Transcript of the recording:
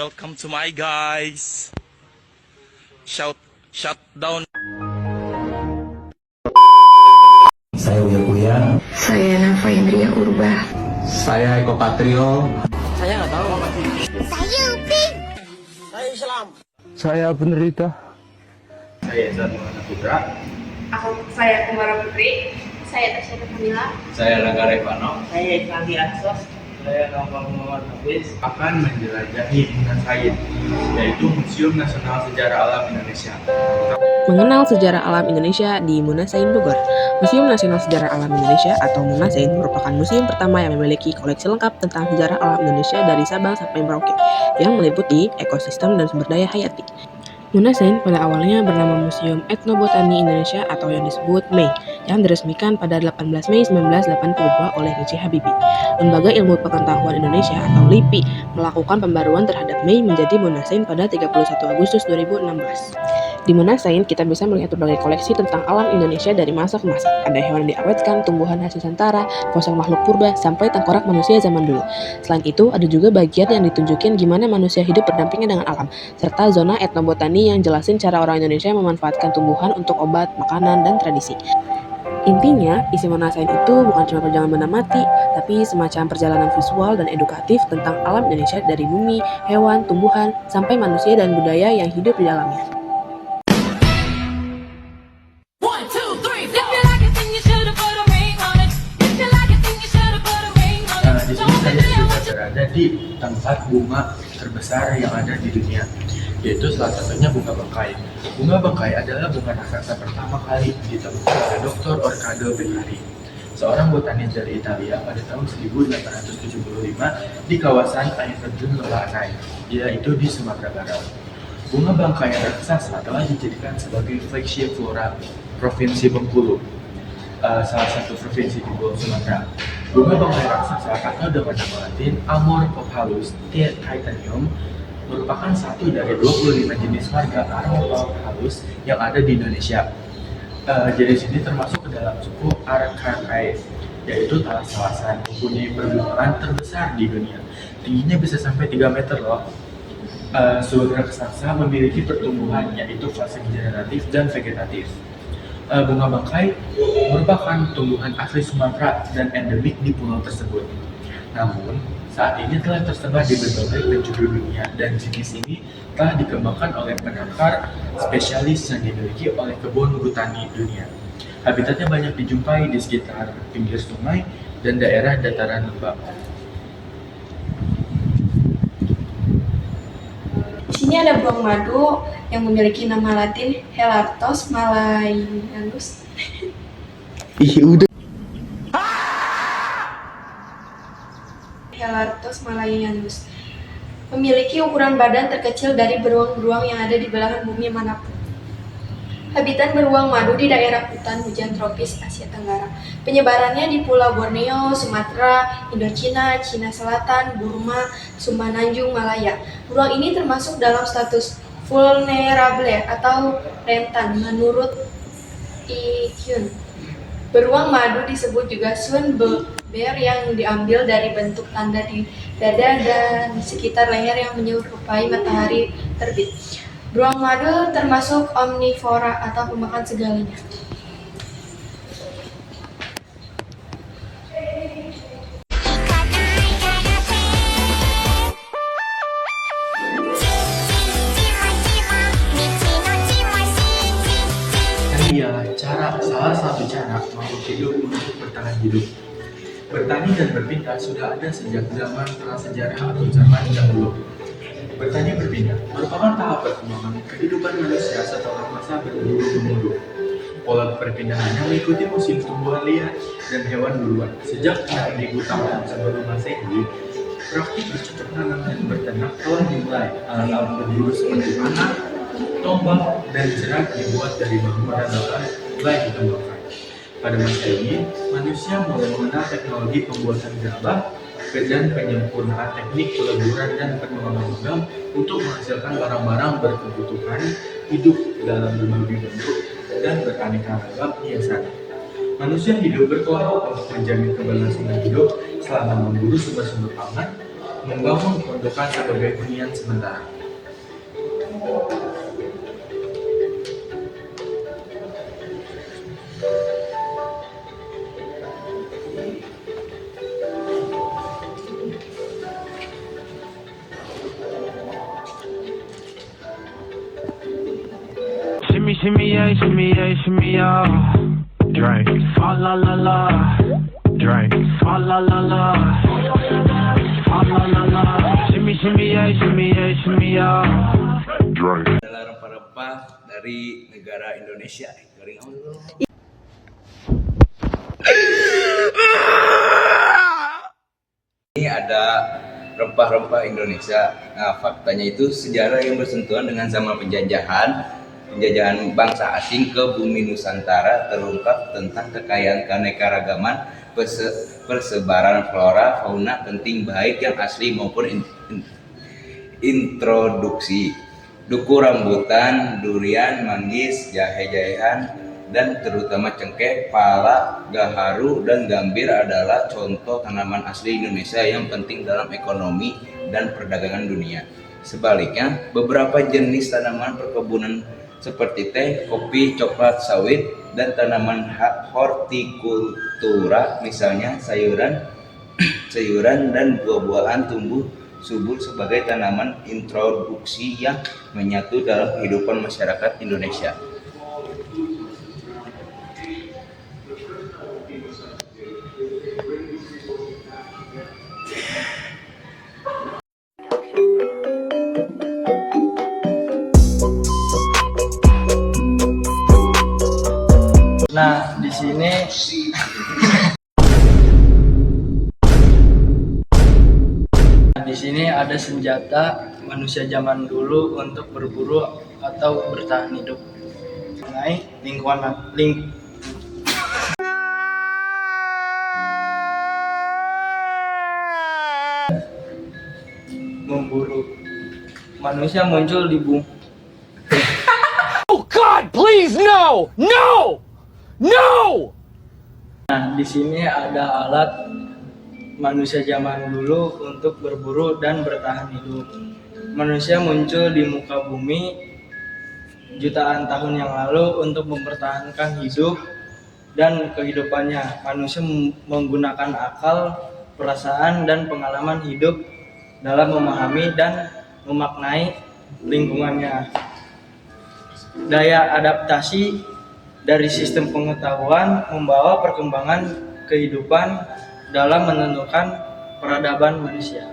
welcome to my guys. Shout down. Saya Uya Uya. Saya Nafa Indria Urba. Saya Eko Patrio. Saya nggak tahu. Saya Upin. Saya Islam. Saya penderita. Saya Ezra Maulana Putra. Saya Kumara Putri. Saya Tasya Kamila. Saya Rangga Revano. Saya Islandi Aksos. Saya Nova Muhammad Hafiz. Akan menjelajahi Munasain, yaitu Museum Nasional Sejarah Alam Indonesia. Mengenal sejarah alam Indonesia di Munasain Bogor. Museum Nasional Sejarah Alam Indonesia atau Munasain merupakan museum pertama yang memiliki koleksi lengkap tentang sejarah alam Indonesia dari Sabang sampai Merauke, yang meliputi ekosistem dan sumber daya hayati. Munasain pada awalnya bernama Museum Etnobotani Indonesia atau yang disebut MEI, yang diresmikan pada 18 Mei 1982 oleh B.J. Habibie. Lembaga Ilmu Pengetahuan Indonesia atau LIPI melakukan pembaruan terhadap MEI menjadi Munasain pada 31 Agustus 2016. Di Munasain kita bisa melihat berbagai koleksi tentang alam Indonesia dari masa ke masa. Ada hewan yang diawetkan, tumbuhan khas Nusantara, fosil makhluk purba, sampai tengkorak manusia zaman dulu. Selain itu, ada juga bagian yang ditunjukin gimana manusia hidup berdampingan dengan alam, serta zona etnobotani yang jelasin cara orang Indonesia memanfaatkan tumbuhan untuk obat, makanan, dan tradisi. Intinya, isi Munasain itu bukan cuma perjalanan benda mati, tapi semacam perjalanan visual dan edukatif tentang alam Indonesia dari bumi, hewan, tumbuhan, sampai manusia dan budaya yang hidup di dalamnya. Di sini saya sudah berada di tempat bunga terbesar yang ada di dunia, yaitu salah satunya bunga bangkai. Bunga bangkai adalah bunga raksasa pertama kali ditemukan oleh Dr. Orcado Beccari, seorang botanis dari Italia pada tahun 1875 di kawasan Air Lollanai, yaitu di Sumatera Barat. Bunga bangkai raksasa telah dijadikan sebagai flagship flora Provinsi Bengkulu, salah satu provinsi di Pulau Sumatera. Bunga bangkai raksasa atau dengan nama Latin Amorphophallus titanium merupakan satu dari 25 jenis marga Amorphophallus yang ada di Indonesia. Jenis ini termasuk ke dalam suku Archaea, yaitu talas talasan, mempunyai perbukitan terbesar di dunia. Tingginya bisa sampai 3 meter loh. Suku raksasa memiliki pertumbuhan yaitu fase generatif dan vegetatif. Bunga bangkai merupakan tumbuhan asli Sumatera dan endemik di pulau tersebut. Namun, saat ini telah tersebar di berbagai penjuru dunia dan jenis ini telah dikembangkan oleh penangkar spesialis yang dimiliki oleh kebun botani dunia. Habitatnya banyak dijumpai di sekitar pinggir sungai dan daerah dataran lembab. Di sini ada beruang madu yang memiliki nama Latin Helartos malayanus. Helartos malayanus memiliki ukuran badan terkecil dari beruang-beruang yang ada di belahan bumi manapun. Habitat beruang madu di daerah hutan hujan tropis Asia Tenggara. Penyebarannya di Pulau Borneo, Sumatera, Indochina, Cina Selatan, Burma, Sumbananjung, Malaya. Beruang ini termasuk dalam status vulnerable atau rentan menurut IUCN. Beruang madu disebut juga sun bear yang diambil dari bentuk tanda di dada dan sekitar leher yang menyerupai matahari terbit. Beruang madu termasuk omnivora atau pemakan segalanya. Ini ialah salah satu cara makhluk hidup untuk bertahan hidup. Bertani dan berpindah sudah ada sejak zaman prasejarah atau zaman dahulu. Bertani berpindah merupakan tahap perkembangan kehidupan manusia setelah masa berburu-gemuruh. Pola perpindahannya mengikuti musim tumbuhan liar dan hewan buruan. Sejak 6.000 tahun sebelum Masehi, praktik bercocok tanam dan berternak telah dimulai. Alat-alat berburu seperti panah, tombak, dan jerat dibuat dari bambu dan logam mulai dikembangkan. Pada masa ini, manusia mulai mengenal teknologi pembuatan gerabah dan penyempurnaan teknik peleburan dan pengembangan logam untuk menghasilkan barang-barang berkebutuhan hidup dalam berbagai bentuk dan beraneka ragam hiasan. Manusia hidup berkelompok untuk menjamin keberlangsungan hidup selama memburu sumber-sumber pangan, membangun kedudukan sebagai hunian sementara. Shimmy, shimmy, yeah, shimmy, yeah, shimmy, yeah. Drink. Fa la la la. Drink. Fa la la la. Fa la la la. Shimmy, shimmy, yeah, shimmy, yeah, shimmy, yeah. Drink. Adalah rempah-rempah dari negara Indonesia. Garing Allah. Ini ada rempah-rempah Indonesia. Nah, faktanya itu sejarah yang bersentuhan dengan zaman penjajahan bangsa asing ke bumi Nusantara terungkap tentang kekayaan keanekaragaman persebaran flora fauna penting baik yang asli maupun introduksi. Duku rambutan, durian, manggis, jahe-jahean, dan terutama cengkeh, pala, gaharu, dan gambir adalah contoh tanaman asli Indonesia yang penting dalam ekonomi dan perdagangan dunia. Sebaliknya, beberapa jenis tanaman perkebunan seperti teh, kopi, coklat, sawit, dan tanaman hortikultura, misalnya sayuran dan buah-buahan tumbuh subur sebagai tanaman introduksi yang menyatu dalam kehidupan masyarakat Indonesia. Nah, di sini ada senjata manusia zaman dulu untuk berburu atau bertahan hidup. Mengenai memburu. Manusia muncul di bumi. Oh God, please, no! No! No! Nah, di sini ada alat manusia zaman dulu untuk berburu dan bertahan hidup. Manusia muncul di muka bumi jutaan tahun yang lalu untuk mempertahankan hidup dan kehidupannya. Manusia menggunakan akal, perasaan, dan pengalaman hidup dalam memahami dan memaknai lingkungannya. Daya adaptasi dari sistem pengetahuan membawa perkembangan kehidupan dalam menentukan peradaban manusia.